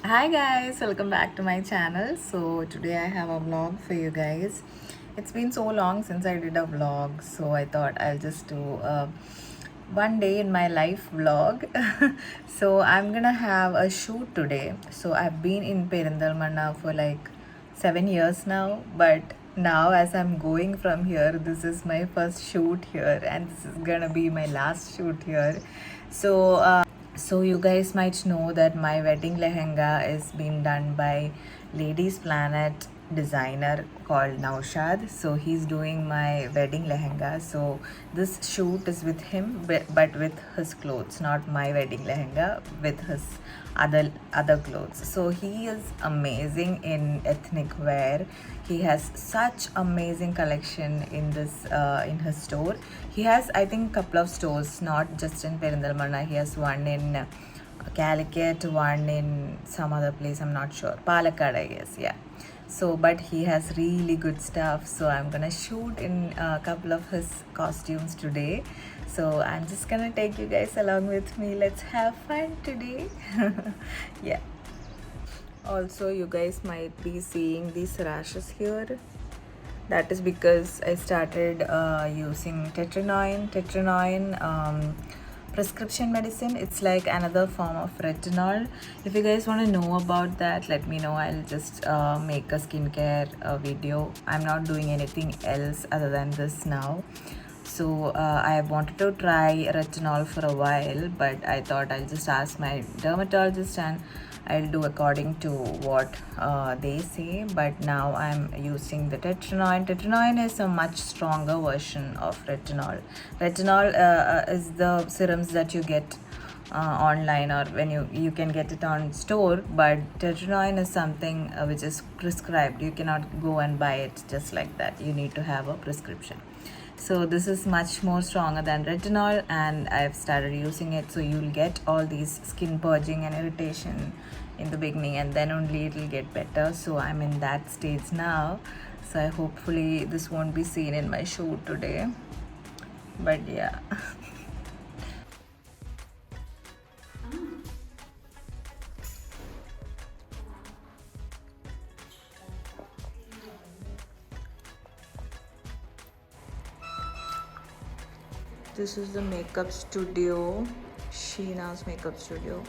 Hi guys, welcome back to my channel. So today I have a vlog for you guys. It's been so long since I did a vlog, so I thought I'll just do a one day in my life vlog. So I'm gonna have a shoot today. So I've been in Perintalmanna for like 7 years now, but now as I'm going from here, this is my first shoot here, and this is gonna be my last shoot here. So you guys might know that my wedding lehenga is being done by Ladies Planet designer called Naushad. So he's doing my wedding lehenga. So this shoot is with him, but with his clothes, not my wedding lehenga, with his other clothes. So he is amazing in ethnic wear. He has such amazing collection in this in his store. He has, I think, couple of stores, not just in Perintalmanna. He has one in Calicut, one in some other place, I'm not sure. Palakkad, I guess, yeah. So, but he has really good stuff. So, I'm gonna shoot in a couple of his costumes today. So, I'm just gonna take you guys along with me. Let's have fun today. Yeah. Also, you guys might be seeing these rashes here. That is because I started using tetranoin prescription medicine. It's like another form of retinol. If you guys want to know about that, let me know. I'll just make a skincare video. I'm not doing anything else other than this now. So I wanted to try retinol for a while, but I thought I'll just ask my dermatologist and I'll do according to what they say. But now I'm using the tetranoin. Tetranoin is a much stronger version of retinol. Retinol is the serums that you get online, or when you can get it on store, but tetranoin is something which is prescribed. You cannot go and buy it just like that. You need to have a prescription. So this is much more stronger than retinol, and I've started using it. So you'll get all these skin purging and irritation in the beginning, and then only it will get better. So I'm in that stage now. So I hopefully this won't be seen in my shoot today, but yeah. This is the makeup studio, Sheena's makeup studio.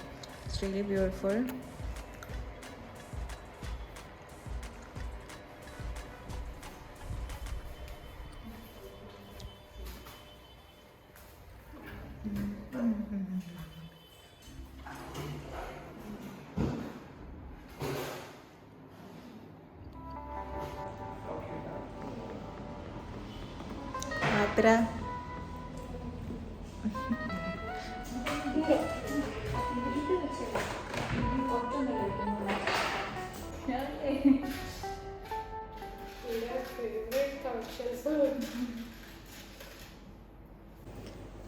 It's really beautiful. Matra.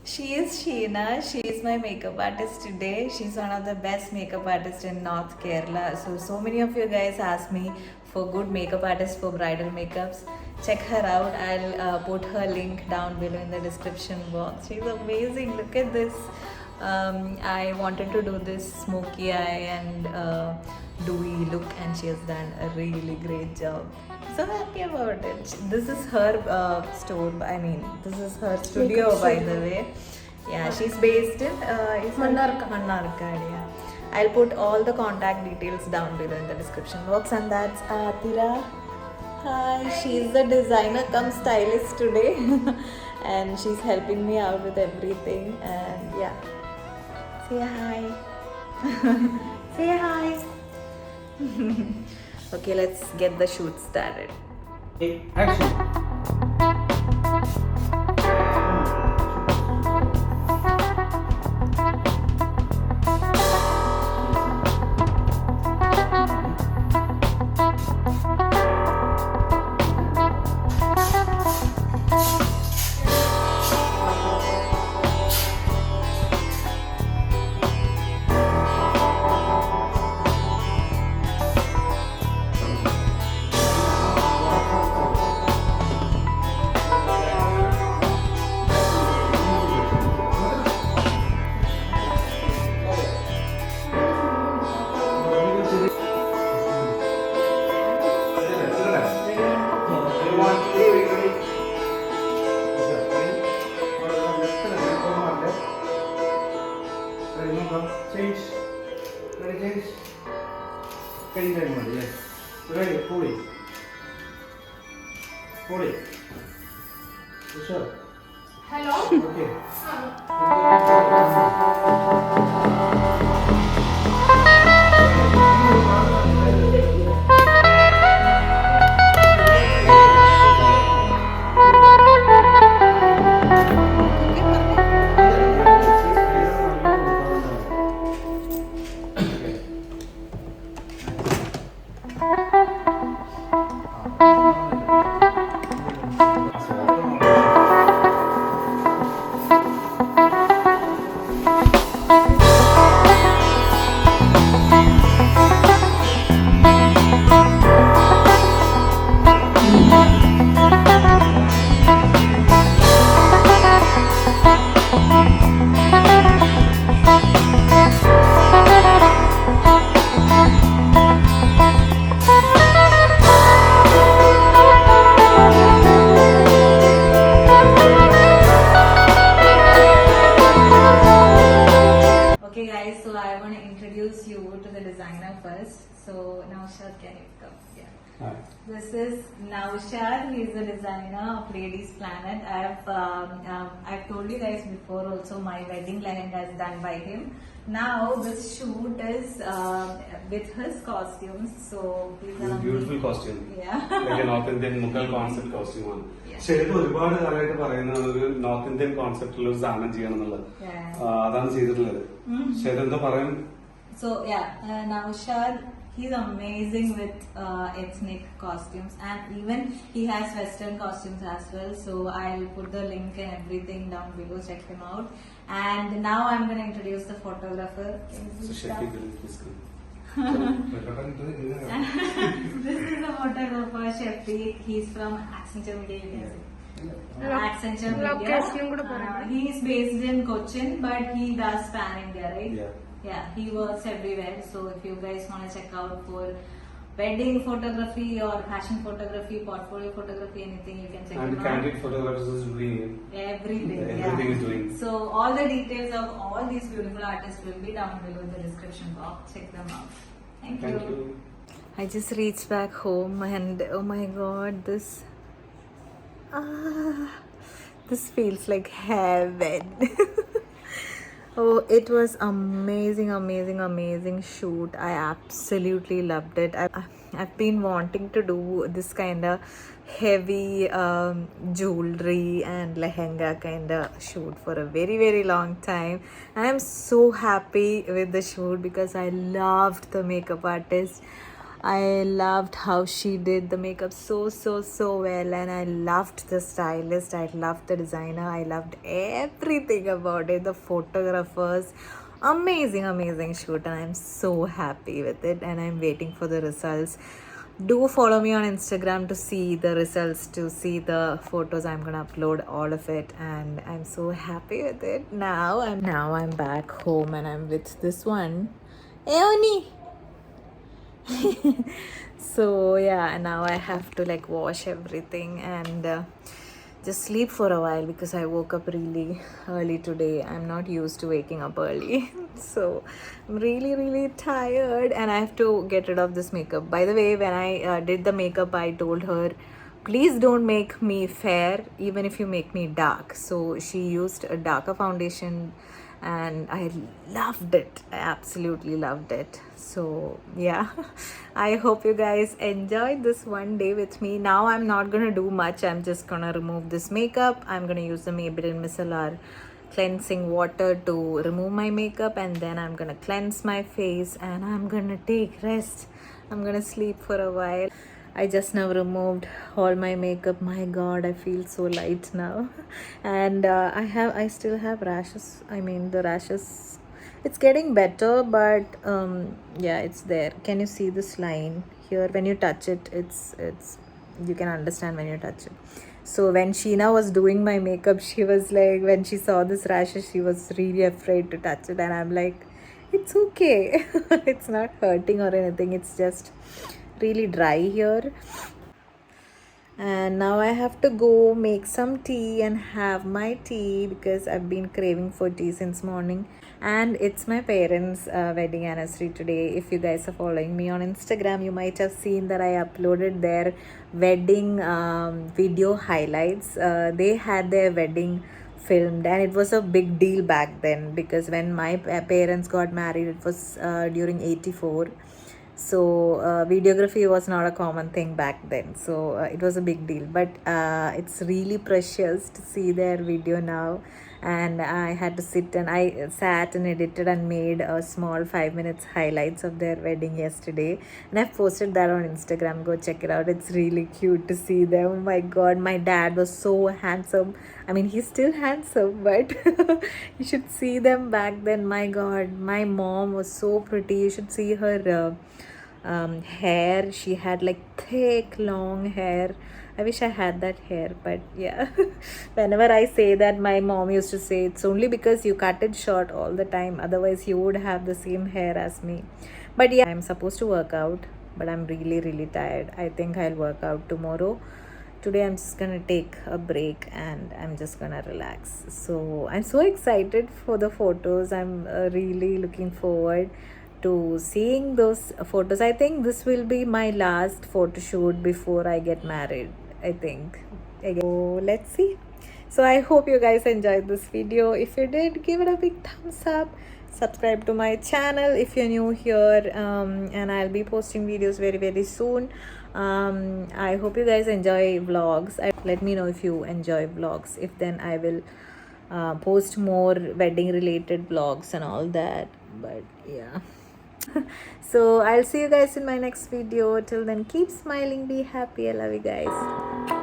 She is Sheena. She is my makeup artist today. She's one of the best makeup artists in North Kerala. So many of you guys ask me for good makeup artists for bridal makeups. Check her out. I'll put her link down below in the description box. She's amazing. Look at this. I wanted to do this smoky eye and dewy look, and she has done a really great job. So happy about it. This is her store. I mean, this is her studio, by the way. Yeah, she's based in Mannarkad. Yeah. I'll put all the contact details down below in the description box. And that's Atira. Hi, she's the designer come stylist today, and she's helping me out with everything. And yeah, say hi. Say hi. Okay, let's get the shoot started. Action. Okay guys, so I want to introduce you to the designer first. So Naushad, can you come? Yeah. Hi. This is Naushad. He is the designer of Ladies Planet. I've told you guys before also my wedding lehenga is done by him. Now this shoot is with his costumes. So please It's a beautiful costume. Yeah. Like a North Indian Mughal concept costume. Yeah. ശരിക്കും ഒരുപാട് കാലമായിട്ട് പറയുന്നത് ഒരു north Indian കോൺസെപ്റ്റിൽ ഒരു സാധനം ചെയ്യണം എന്നുള്ളത് അതാണ് ചെയ്തിട്ടുള്ളത്. ശരി, എന്താ പറയാൻ? So yeah, Naushad, he's amazing with ethnic costumes, and even he has western costumes as well. So I'll put the link and everything down below. Check him out. And now I'm going to introduce the photographer. So Shafi, please come. This is the photographer Shafi. He's from Accenture Media. Accenture Media. He is based in Cochin, but he does pan India, right? Yeah, he works everywhere. So if you guys want to check out for wedding photography or fashion photography, portfolio photography, anything, you can check And him candid out. photographers is doing Everything. everything is doing. So all the details of all these beautiful artists will be down below in the description box. Check them out. Thank you. I just reached back home and oh my god, this feels like heaven. Oh, it was amazing shoot. I absolutely loved it. I've been wanting to do this kind of heavy jewelry and lehenga kind of shoot for a very long time. And I'm so happy with the shoot because I loved the makeup artist. I loved how she did the makeup so well, and I loved the stylist, I loved the designer, I loved everything about it. The photographers, amazing shoot, and I'm so happy with it, and I'm waiting for the results. Do follow me on Instagram to see the results, to see the photos. I'm gonna upload all of it, and I'm so happy with it. Now I'm back home and I'm with this one, Eoni. So yeah, now I have to like wash everything and just sleep for a while because I woke up really early today. I'm not used to waking up early. So I'm really tired and I have to get rid of this makeup. By the way, when I did the makeup, I told her, please don't make me fair even if you make me dark. So she used a darker foundation and I loved it. I absolutely loved it. So yeah, I hope you guys enjoyed this one day with me. Now I'm not gonna do much. I'm just gonna remove this makeup. I'm gonna use the Maybelline Micellar cleansing water to remove my makeup, and then I'm gonna cleanse my face and I'm gonna take rest. I'm gonna sleep for a while. I just now removed all my makeup. My god, I feel so light now. And I still have rashes. I mean, the rashes, it's getting better, but yeah, it's there. Can you see this line here? When you touch it, it's you can understand when you touch it. So when Sheena was doing my makeup, she was like, when she saw this rashes, she was really afraid to touch it, and I'm like, it's okay. It's not hurting or anything. It's just really dry here. And now I have to go make some tea and have my tea because I've been craving for tea since morning. And it's my parents' wedding anniversary today. If you guys are following me on Instagram, you might have seen that I uploaded their wedding video highlights. They had their wedding filmed, and it was a big deal back then because when my parents got married, it was during 84. So videography was not a common thing back then, so it was a big deal. But it's really precious to see their video now. And I had to sit, and I sat and edited and made a small 5 minutes highlights of their wedding yesterday, and I've posted that on Instagram. Go check it out. It's really cute to see them. Oh my god, my dad was so handsome. I mean, he's still handsome, but you should see them back then. My god, my mom was so pretty. You should see her hair. She had like thick long hair. I wish I had that hair, but yeah. Whenever I say that, my mom used to say it's only because you cut it short all the time, otherwise you would have the same hair as me. But yeah, I'm supposed to work out, but I'm really tired. I think I'll work out tomorrow. Today I'm just gonna take a break and I'm just gonna relax. So I'm so excited for the photos. I'm really looking forward to seeing those photos. I think this will be my last photo shoot before I get married, I think. So let's see. So I hope you guys enjoyed this video. If you did, give it a big thumbs up. Subscribe to my channel if you're new here, and I'll be posting videos very soon. I hope you guys enjoy vlogs. Let me know if you enjoy vlogs. If then I will post more wedding related vlogs and all that. But yeah. So I'll see you guys in my next video. Till then, keep smiling, be happy. I love you guys.